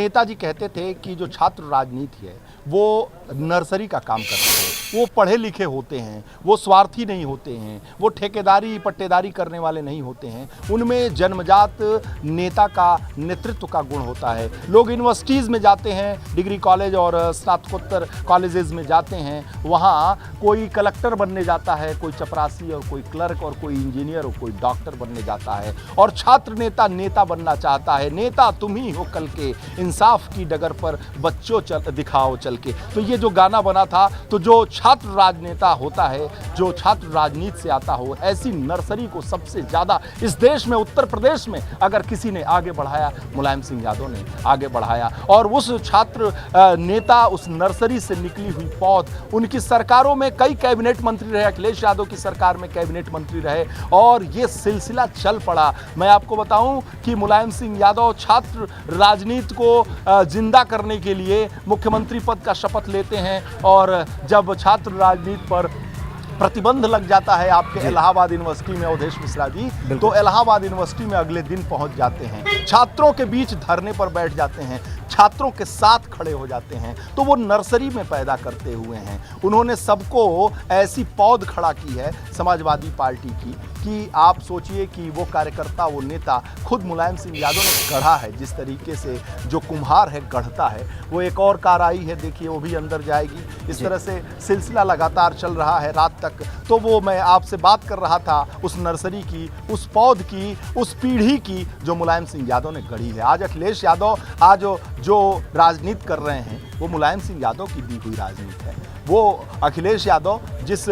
नेताजी कहते थे कि जो छात्र राजनीति है वो नर्सरी का काम करते हैं, वो पढ़े लिखे होते हैं, वो स्वार्थी नहीं होते हैं, वो ठेकेदारी पट्टेदारी करने वाले नहीं होते हैं, उनमें जन्मजात नेता का नेतृत्व का गुण होता है। लोग यूनिवर्सिटीज़ में जाते हैं, डिग्री कॉलेज और स्नातकोत्तर कॉलेजेस में जाते हैं, वहाँ कोई कलेक्टर बनने जाता है, कोई चपरासी और कोई क्लर्क और कोई इंजीनियर और कोई डॉक्टर बनने जाता है, और छात्र नेता बनना चाहता है। नेता तुम ही हो कल के, इंसाफ की डगर पर बच्चों दिखाओ चल के। तो ये जो गाना बना था, तो जो छात्र राजनेता होता है, जो छात्र राजनीति से आता हो, ऐसी नर्सरी को सबसे ज़्यादा इस देश में, उत्तर प्रदेश में अगर किसी ने आगे बढ़ाया, मुलायम सिंह यादव ने आगे बढ़ाया। और उस छात्र नेता, उस नर्सरी से निकली हुई पौध, उनकी सरकारों में कई कैबिनेट मंत्री रहे, अखिलेश यादव की सरकार में कैबिनेट मंत्री रहे, और ये सिलसिला चल पड़ा। मैं आपको बताऊं कि मुलायम सिंह यादव छात्र राजनीति को जिंदा करने के लिए मुख्यमंत्री पद का शपथ लेते हैं, और जब छात्र राजनीति पर प्रतिबंध लग जाता है आपके इलाहाबाद यूनिवर्सिटी में अवधेश मिश्रा जी, तो इलाहाबाद यूनिवर्सिटी में अगले दिन पहुंच जाते हैं, छात्रों के बीच धरने पर बैठ जाते हैं, छात्रों के साथ खड़े हो जाते हैं। तो वो नर्सरी में पैदा करते हुए हैं। उन्होंने सबको ऐसी पौध खड़ा की है समाजवादी पार्टी की कि आप सोचिए कि वो कार्यकर्ता, वो नेता खुद मुलायम सिंह यादव ने गढ़ा है। जिस तरीके से जो कुम्हार है गढ़ता है, वो एक और कार आई है, देखिए वो भी अंदर जाएगी। इस तरह से सिलसिला लगातार चल रहा है रात तक। तो वो मैं आपसे बात कर रहा था उस नर्सरी की, उस पौध की, उस पीढ़ी की जो मुलायम सिंह यादव ने गढ़ी है। आज अखिलेश यादव आज जो राजनीति कर रहे हैं, वो मुलायम सिंह यादव की दी हुई राजनीति है। वो अखिलेश यादव जिस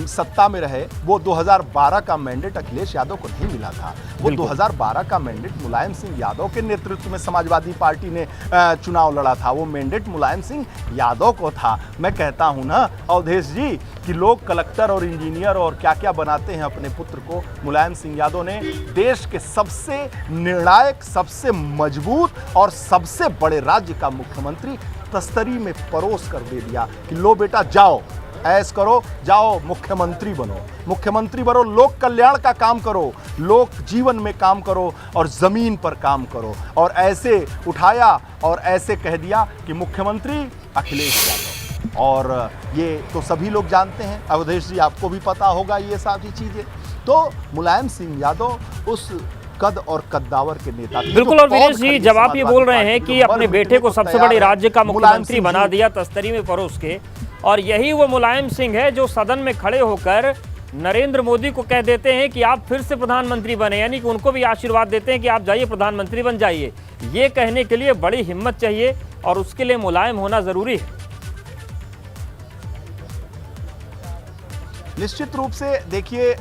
सत्ता में रहे, वो 2012 का मैंडेट अखिलेश यादव को नहीं मिला था। वो 2012 का मैंडेट मुलायम सिंह यादव के नेतृत्व में समाजवादी पार्टी ने चुनाव लड़ा था। वो मैंडेट मुलायम सिंह यादव को था। मैं कहता हूं ना अवधेश जी कि लोग कलेक्टर और इंजीनियर और क्या क्या बनाते हैं अपने पुत्र को, मुलायम सिंह यादव ने देश के सबसे निर्णायक, सबसे मजबूत और सबसे बड़े राज्य का मुख्यमंत्री तस्तरी में परोस कर दे दिया कि लो बेटा जाओ, ऐश करो, जाओ मुख्यमंत्री बनो, मुख्यमंत्री बनो, लोक कल्याण का काम करो, लोक जीवन में काम करो और ज़मीन पर काम करो। और ऐसे उठाया और ऐसे कह दिया कि मुख्यमंत्री अखिलेश यादव। और ये तो सभी लोग जानते हैं, अवधेश जी आपको भी पता होगा ये सारी चीज़ें। तो मुलायम सिंह यादव उस कद और कद्दावर के नेता। बिल्कुल। और वीरेश जी, जब आप ये बोल रहे हैं कि अपने बेटे को सबसे बड़े राज्य का मुख्यमंत्री बना दिया तस्तरी में परोस के, और यही वो मुलायम सिंह है जो सदन में खड़े होकर नरेंद्र मोदी को कह देते हैं कि आप फिर से प्रधानमंत्री बने, यानी कि उनको भी आशीर्वाद देते हैं कि आप जाइए प्रधानमंत्री बन जाइए। ये कहने के लिए बड़ी हिम्मत चाहिए और उसके लिए मुलायम होना जरूरी है। निश्चित रूप से देखिए,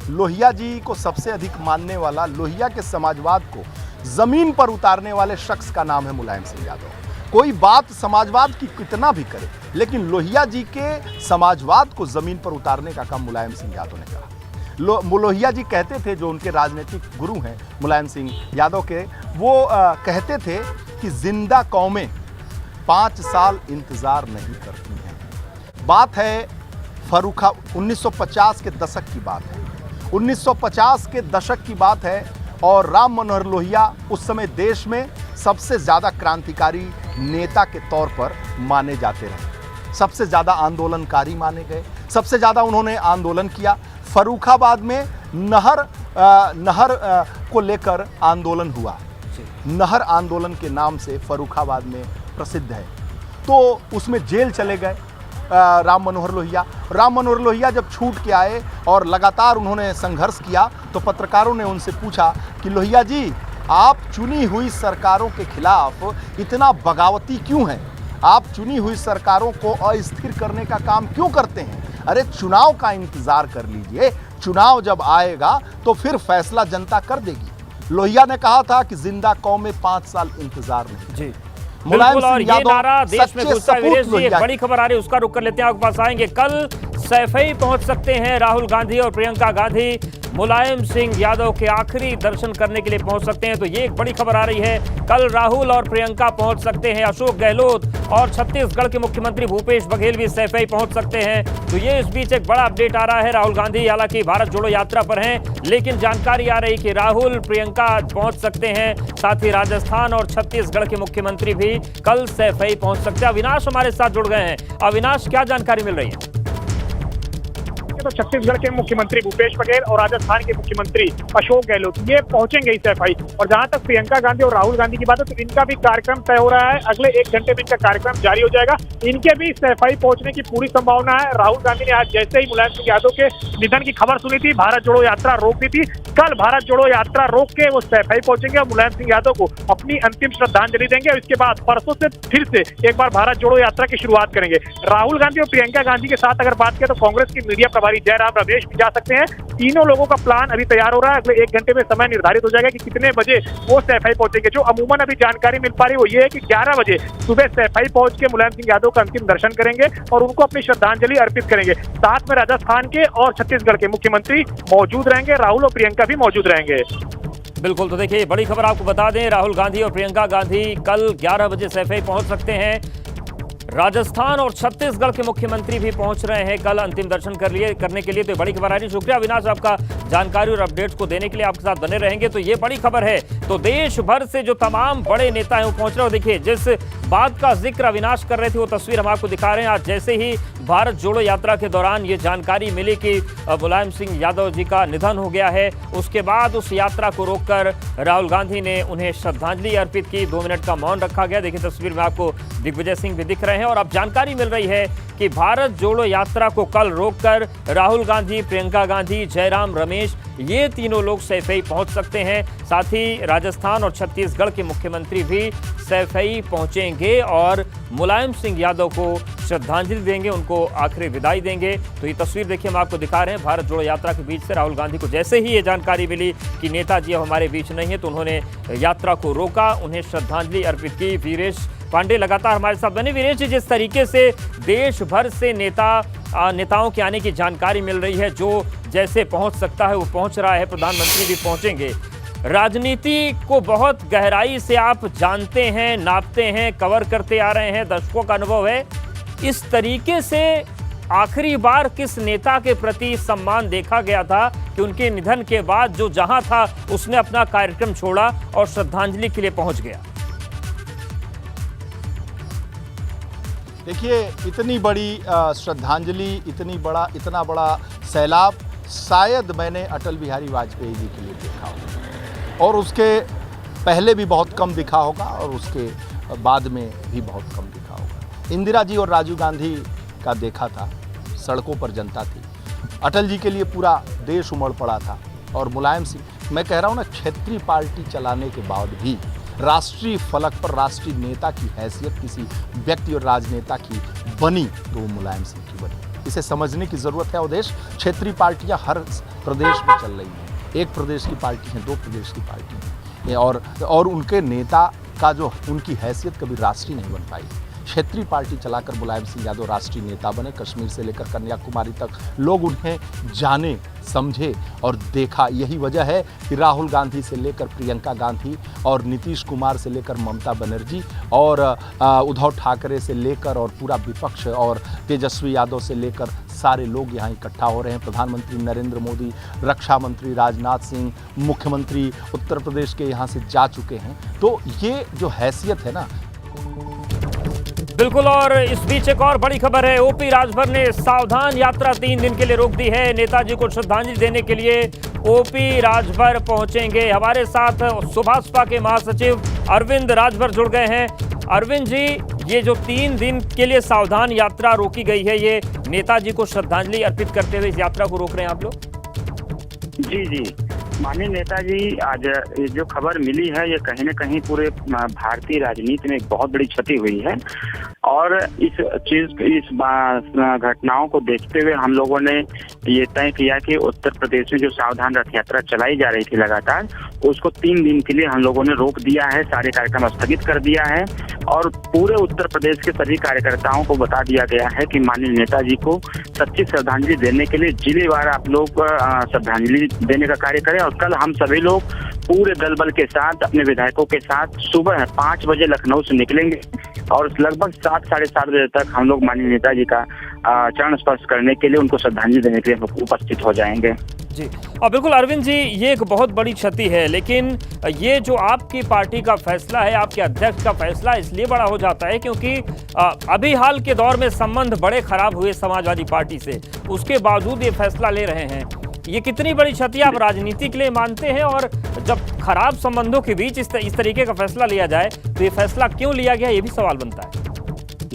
लोहिया जी को सबसे अधिक मानने वाला, लोहिया के समाजवाद को जमीन पर उतारने वाले शख्स का नाम है मुलायम सिंह यादव। कोई बात समाजवाद की कितना भी करे, लेकिन लोहिया जी के समाजवाद को जमीन पर उतारने का काम मुलायम सिंह यादव ने कहा। लोहिया जी कहते थे, जो उनके राजनीतिक गुरु हैं मुलायम सिंह यादव के, वो कहते थे कि जिंदा कौमें 5 साल इंतजार नहीं करती हैं। बात है फर्रुखा 1950 के दशक की बात है, 1950 के दशक की बात है। और राम मनोहर लोहिया उस समय देश में सबसे ज़्यादा क्रांतिकारी नेता के तौर पर माने जाते रहे, सबसे ज़्यादा आंदोलनकारी माने गए, सबसे ज़्यादा उन्होंने आंदोलन किया। फर्रुखाबाद में नहर को लेकर आंदोलन हुआ, नहर आंदोलन के नाम से फर्रुखाबाद में प्रसिद्ध है। तो उसमें जेल चले गए राम मनोहर लोहिया जब छूट के आए और लगातार उन्होंने संघर्ष किया, तो पत्रकारों ने उनसे पूछा कि लोहिया जी, आप चुनी हुई सरकारों के खिलाफ इतना बगावती क्यों हैं? आप चुनी हुई सरकारों को अस्थिर करने का काम क्यों करते हैं? अरे चुनाव का इंतजार कर लीजिए, चुनाव जब आएगा तो फिर फैसला जनता कर देगी। लोहिया ने कहा था कि जिंदा कौम में 5 साल इंतजार नहीं। जी बिल्कुल। और ये नारा देश में गूंजता है। वीरेश जी, एक बड़ी खबर आ रही है, उसका रुख कर लेते हैं, आपके पास आएंगे। कल सैफई पहुंच सकते हैं राहुल गांधी और प्रियंका गांधी। मुलायम सिंह यादव के आखिरी दर्शन करने के लिए पहुंच सकते हैं। तो ये एक बड़ी खबर आ रही है, कल राहुल और प्रियंका पहुंच सकते हैं, अशोक गहलोत और छत्तीसगढ़ के मुख्यमंत्री भूपेश बघेल भी सैफई पहुंच सकते हैं। तो ये इस बीच एक बड़ा अपडेट आ रहा है। राहुल गांधी हालांकि भारत जोड़ो यात्रा पर हैं, लेकिन जानकारी आ रही कि राहुल प्रियंका पहुंच सकते हैं, साथ ही राजस्थान और छत्तीसगढ़ के मुख्यमंत्री भी कल सैफई पहुंच सकते हैं। अविनाश हमारे साथ जुड़ गए हैं। अविनाश, क्या जानकारी मिल रही है? तो छत्तीसगढ़ के मुख्यमंत्री भूपेश बघेल और राजस्थान के मुख्यमंत्री अशोक गहलोत ये पहुंचेंगे इस सैफई। और जहां तक प्रियंका गांधी और राहुल गांधी की बात है तो इनका भी कार्यक्रम तय हो रहा है, अगले 1 घंटे में इनका कार्यक्रम जारी हो जाएगा। इनके भी सैफई पहुंचने की पूरी संभावना है। राहुल गांधी ने आज जैसे ही मुलायम सिंह यादव के निधन की खबर सुनी थी, भारत जोड़ो यात्रा रोक दी थी, कल भारत जोड़ो यात्रा रोक के वो सैफई पहुंचेंगे और मुलायम सिंह यादव को अपनी अंतिम श्रद्धांजलि देंगे। और इसके बाद परसों से फिर से एक बार भारत जोड़ो यात्रा की शुरुआत करेंगे। राहुल गांधी और प्रियंका गांधी के साथ अगर बात करें तो कांग्रेस के मीडिया प्रभारी जयराम रमेश भी जा सकते हैं। तीनों लोगों का प्लान अभी तैयार हो रहा है, अगले 1 घंटे में समय निर्धारित हो जाएगा कि कितने बजे वो सैफई पहुंचेंगे। जो अमूमन अभी जानकारी मिल पा रही है वो ये है कि 11 बजे सुबह सैफई पहुंच के मुलायम सिंह यादव का अंतिम दर्शन करेंगे और उनको अपनी श्रद्धांजलि अर्पित करेंगे। साथ में राजस्थान के और छत्तीसगढ़ के मुख्यमंत्री मौजूद रहेंगे, राहुल और प्रियंका भी मौजूद रहेंगे। बिल्कुल, तो देखिए बड़ी खबर आपको बता दें, राहुल गांधी और प्रियंका गांधी कल 11 बजे सैफई पहुंच सकते हैं। राजस्थान और छत्तीसगढ़ के मुख्यमंत्री भी पहुंच रहे हैं कल अंतिम दर्शन करने के लिए। तो बड़ी खबर आ रही है। शुक्रिया अविनाश, आपका जानकारी और अपडेट्स को देने के लिए। आपके साथ बने रहेंगे। तो ये बड़ी खबर है। तो देश भर से जो तमाम बड़े नेता हैं वो पहुंच रहे हैं। देखिए जिस बात का जिक्र अविनाश कर रहे थे वो तस्वीर हम आपको दिखा रहे हैं। आज जैसे ही भारत जोड़ो यात्रा के दौरान ये जानकारी मिली कि मुलायम सिंह यादव जी का निधन हो गया है, उसके बाद उस यात्रा को रोककर राहुल गांधी ने उन्हें श्रद्धांजलि अर्पित की। 2 मिनट का मौन रखा गया। देखिए तस्वीर में आपको दिग्विजय सिंह भी दिख रहे हैं। और अब जानकारी मिल रही है कि भारत जोड़ो यात्रा को कल रोककर राहुल गांधी, प्रियंका गांधी, जयराम रमेश ये तीनों लोग सैफई पहुंच सकते हैं। साथ ही राजस्थान और छत्तीसगढ़ के मुख्यमंत्री भी सैफई पहुंचेंगे और मुलायम सिंह यादव को श्रद्धांजलि देंगे, उनको आखिरी विदाई देंगे। तो ये तस्वीर देखिए हम आपको दिखा रहे हैं। भारत जोड़ो यात्रा के बीच से राहुल गांधी को जैसे ही ये जानकारी मिली कि नेताजी अब हमारे बीच नहीं है तो उन्होंने यात्रा को रोका, उन्हें श्रद्धांजलि अर्पित की। वीरेश पांडे लगातार हमारे साथ बने। वीरेश जी, जिस तरीके से देश भर से नेताओं के आने की जानकारी मिल रही है, जो जैसे पहुंच सकता है वो पहुंच रहा है, प्रधानमंत्री भी पहुंचेंगे। राजनीति को बहुत गहराई से आप जानते हैं, नापते हैं, कवर करते आ रहे हैं, दशकों का अनुभव है। इस तरीके से आखिरी बार किस नेता के प्रति सम्मान देखा गया था कि उनके निधन के बाद जो जहां था उसने अपना कार्यक्रम छोड़ा और श्रद्धांजलि के लिए पहुंच गया? देखिए इतनी बड़ी श्रद्धांजलि, इतना बड़ा सैलाब शायद मैंने अटल बिहारी वाजपेयी जी के लिए देखा होगा, और उसके पहले भी बहुत कम दिखा होगा और उसके बाद में भी बहुत कम दिखा होगा। इंदिरा जी और राजीव गांधी का देखा था, सड़कों पर जनता थी। अटल जी के लिए पूरा देश उमड़ पड़ा था। और मुलायम सिंह, मैं कह रहा हूँ ना, क्षेत्रीय पार्टी चलाने के बाद भी राष्ट्रीय फलक पर राष्ट्रीय नेता की हैसियत किसी व्यक्ति और राजनेता की बनी तो वो मुलायम सिंह की बनी। इसे समझने की ज़रूरत है। और देश क्षेत्रीय पार्टियां हर प्रदेश में चल रही हैं। एक प्रदेश की पार्टी है, 2 प्रदेश की पार्टी है, और उनके नेता का जो उनकी हैसियत कभी राष्ट्रीय नहीं बन पाई। क्षेत्रीय पार्टी चलाकर मुलायम सिंह यादव राष्ट्रीय नेता बने। कश्मीर से लेकर कन्याकुमारी तक लोग उन्हें जाने, समझे और देखा। यही वजह है कि राहुल गांधी से लेकर प्रियंका गांधी और नीतीश कुमार से लेकर ममता बनर्जी और उद्धव ठाकरे से लेकर और पूरा विपक्ष और तेजस्वी यादव से लेकर सारे लोग यहाँ इकट्ठा हो रहे हैं। प्रधानमंत्री नरेंद्र मोदी, रक्षा मंत्री राजनाथ सिंह, मुख्यमंत्री उत्तर प्रदेश के यहाँ से जा चुके हैं। तो ये जो हैसियत है ना। बिल्कुल, और इस बीच एक और बड़ी खबर है। ओपी राजभर ने सावधान यात्रा 3 दिन के लिए रोक दी है। नेताजी को श्रद्धांजलि देने के लिए ओपी राजभर पहुंचेंगे। हमारे साथ सुभाषपा के महासचिव अरविंद राजभर जुड़ गए हैं। अरविंद जी, ये जो 3 दिन के लिए सावधान यात्रा रोकी गई है, ये नेताजी को श्रद्धांजलि अर्पित करते हुए इस यात्रा को रोक रहे हैं आप लोग? जी, माननीय नेताजी, आज ये जो खबर मिली है ये कहीं न कहीं पूरे भारतीय राजनीति में एक बहुत बड़ी क्षति हुई है। और इस घटनाओं को देखते हुए हम लोगों ने ये तय किया कि उत्तर प्रदेश में जो सावधान रथ यात्रा चलाई जा रही थी लगातार, उसको 3 दिन के लिए हम लोगों ने रोक दिया है, सारे कार्यक्रम स्थगित कर दिया है। और पूरे उत्तर प्रदेश के सभी कार्यकर्ताओं को बता दिया गया है कि माननीय नेताजी को सच्ची श्रद्धांजलि देने के लिए जिलेवार आप लोग श्रद्धांजलि देने का कार्य करें। और कल हम सभी लोग पूरे दल बल के साथ अपने विधायकों के साथ सुबह 5 बजे लखनऊ से निकलेंगे और लगभग 7 साढ़े 7 बजे तक हम लोग माननीय नेताजी का चरण स्पर्श करने के लिए, उनको श्रद्धांजलि देने के लिए उपस्थित हो जाएंगे। जी, और बिल्कुल अरविंद जी, ये एक बहुत बड़ी क्षति है, लेकिन ये जो आपकी पार्टी का फैसला है, आपके अध्यक्ष का फैसला इसलिए बड़ा हो जाता है क्योंकि अभी हाल के दौर में संबंध बड़े खराब हुए समाजवादी पार्टी से, उसके बावजूद ये फैसला ले रहे हैं। ये कितनी बड़ी क्षति आप राजनीति के लिए मानते हैं? और जब खराब संबंधों के बीच इस तरीके का फैसला लिया जाए तो ये फैसला क्यों लिया गया, ये भी सवाल बनता है।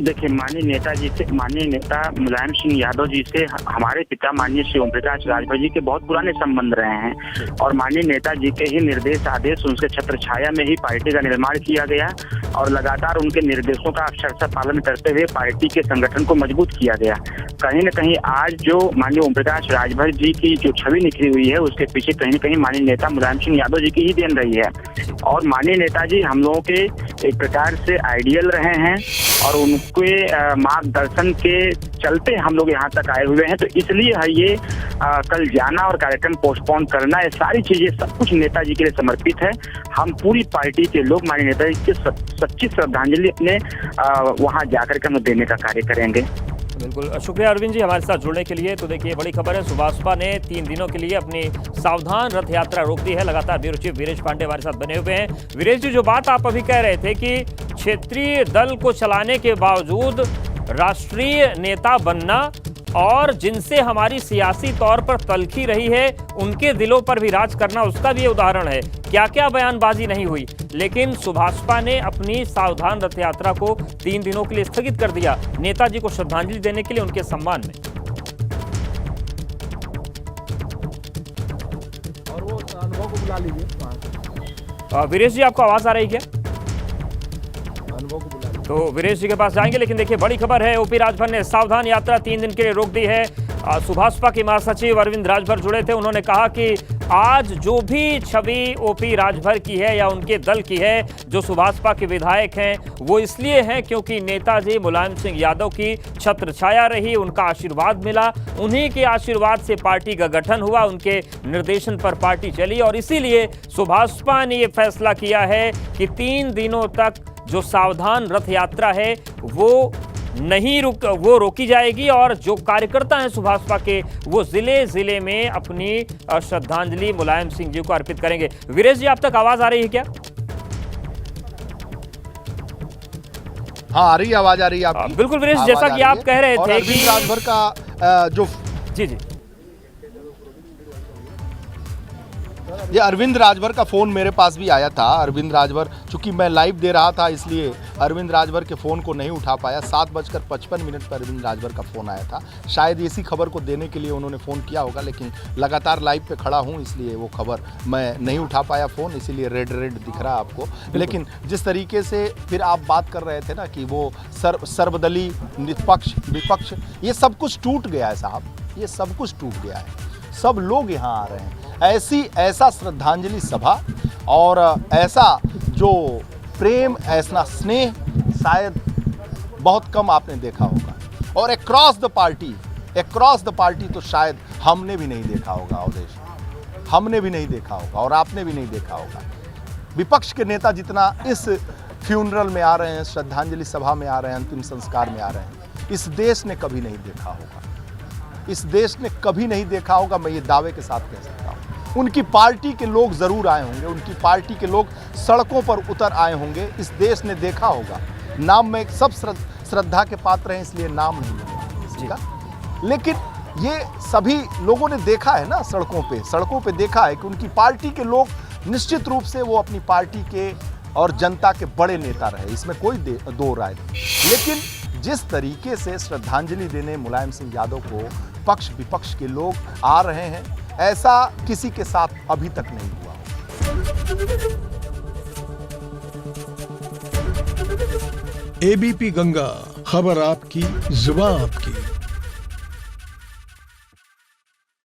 देखिए, माननीय नेता मुलायम सिंह यादव जी से हमारे पिता माननीय श्री ओम प्रकाश राजभर जी के बहुत पुराने संबंध रहे हैं और माननीय नेताजी के ही निर्देश आदेश, उनके छत्र छाया में ही पार्टी का निर्माण किया गया और लगातार उनके निर्देशों का अक्षरशः पालन करते हुए पार्टी के संगठन को मजबूत किया गया। कहीं न कहीं आज जो माननीय ओम प्रकाश राजभर जी की जो छवि निखरी हुई है, उसके पीछे कहीं न कहीं माननीय नेता मुलायम सिंह यादव जी की ही देन रही है। और माननीय नेताजी हम लोगों के एक प्रकार से आइडियल रहे हैं और उनके मार्गदर्शन के चलते हम लोग यहाँ तक आए हुए हैं। तो इसलिए है ये कल जाना और कार्यक्रम पोस्टपोन करना, ये सारी चीजें सब कुछ नेताजी के लिए समर्पित है। हम पूरी पार्टी के लोग माननीय नेताजी के सच्ची श्रद्धांजलि अपने वहाँ जाकर के हम देने का कार्य करेंगे। बिल्कुल, शुक्रिया अरविंद जी हमारे साथ जुड़ने के लिए। तो देखिए, बड़ी खबर है, सुभाषपा ने 3 दिनों के लिए अपनी सावधान रथ यात्रा रोक दी है। लगातार ब्यूरो चीफ वीरेश पांडे हमारे साथ बने हुए हैं। वीरेश जी, जो बात आप अभी कह रहे थे कि क्षेत्रीय दल को चलाने के बावजूद राष्ट्रीय नेता बनना और जिनसे हमारी सियासी तौर पर तलखी रही है उनके दिलों पर भी राज करना, उसका भी ये उदाहरण है। क्या क्या बयानबाजी नहीं हुई, लेकिन सुभाषपा ने अपनी सावधान रथ यात्रा को 3 दिनों के लिए स्थगित कर दिया, नेताजी को श्रद्धांजलि देने के लिए उनके सम्मान में। और वो अनुभव को बुला लीजिए। वीरेश जी, आपको आवाज आ रही है क्या? अनुभव को बुला लीजिए। तो वीरेश जी के पास जाएंगे, लेकिन देखिए बड़ी खबर है, ओपी राजभर ने सावधान यात्रा 3 दिन के लिए रोक दी है। सुभाषपा के महासचिव अरविंद राजभर जुड़े थे, उन्होंने कहा कि आज जो भी छवि ओपी राजभर की है या उनके दल की है, जो सुभाषपा के विधायक हैं, वो इसलिए हैं क्योंकि नेताजी मुलायम सिंह यादव की छत्र छाया रही, उनका आशीर्वाद मिला, उन्हीं के आशीर्वाद से पार्टी का गठन हुआ, उनके निर्देशन पर पार्टी चली और इसीलिए सुभाषपा ने ये फैसला किया है कि 3 दिनों तक जो सावधान रथ यात्रा है वो रोकी जाएगी और जो कार्यकर्ता हैं सुभाषपा के, वो जिले में अपनी श्रद्धांजलि मुलायम सिंह जी को अर्पित करेंगे। वीरेश जी, आप तक आवाज आ रही है क्या? हाँ, आ रही है, आवाज आ रही है आपकी। बिल्कुल वीरेश, जैसा कि आप कह रहे थे कि राजभर का जो जी ये अरविंद राजभर का फ़ोन मेरे पास भी आया था। अरविंद राजभर, चूंकि मैं लाइव दे रहा था इसलिए अरविंद राजभर के फ़ोन को नहीं उठा पाया। 7:55 पर अरविंद राजभर का फ़ोन आया था। शायद इसी खबर को देने के लिए उन्होंने फ़ोन किया होगा, लेकिन लगातार लाइव पे खड़ा हूँ इसलिए वो खबर मैं नहीं उठा पाया फ़ोन, इसीलिए रेड दिख रहा है आपको। लेकिन जिस तरीके से फिर आप बात कर रहे थे ना कि वो सर्वदलीय, निष्पक्ष, विपक्ष, ये सब कुछ टूट गया है साहब, ये सब कुछ टूट गया है। सब लोग यहाँ आ रहे हैं। ऐसा श्रद्धांजलि सभा और ऐसा जो प्रेम, ऐसा स्नेह शायद बहुत कम आपने देखा होगा। और अक्रॉस द पार्टी तो शायद हमने भी नहीं देखा होगा अवधेश, हमने भी नहीं देखा होगा और आपने भी नहीं देखा होगा। विपक्ष के नेता जितना इस फ्यूनरल में आ रहे हैं, श्रद्धांजलि सभा में आ रहे हैं, अंतिम संस्कार में आ रहे हैं, इस देश ने कभी नहीं देखा होगा। इस देश ने कभी नहीं देखा होगा, मैं ये दावे के साथ कह सकता हूँ। उनकी पार्टी के लोग जरूर आए होंगे, उनकी पार्टी के लोग सड़कों पर उतर आए होंगे, इस देश ने देखा होगा। नाम में सब श्रद्धा के पात्र हैं इसलिए नाम नहीं लूंगा किसी का, लेकिन ये सभी लोगों ने देखा है ना, सड़कों पे देखा है कि उनकी पार्टी के लोग निश्चित रूप से वो अपनी पार्टी के और जनता के बड़े नेता रहे, इसमें कोई दो राय नहीं। लेकिन जिस तरीके से श्रद्धांजलि देने मुलायम सिंह यादव को पक्ष विपक्ष के लोग आ रहे हैं, ऐसा किसी के साथ अभी तक नहीं हुआ। एबीपी गंगा, खबर आपकी, जुबान आपकी।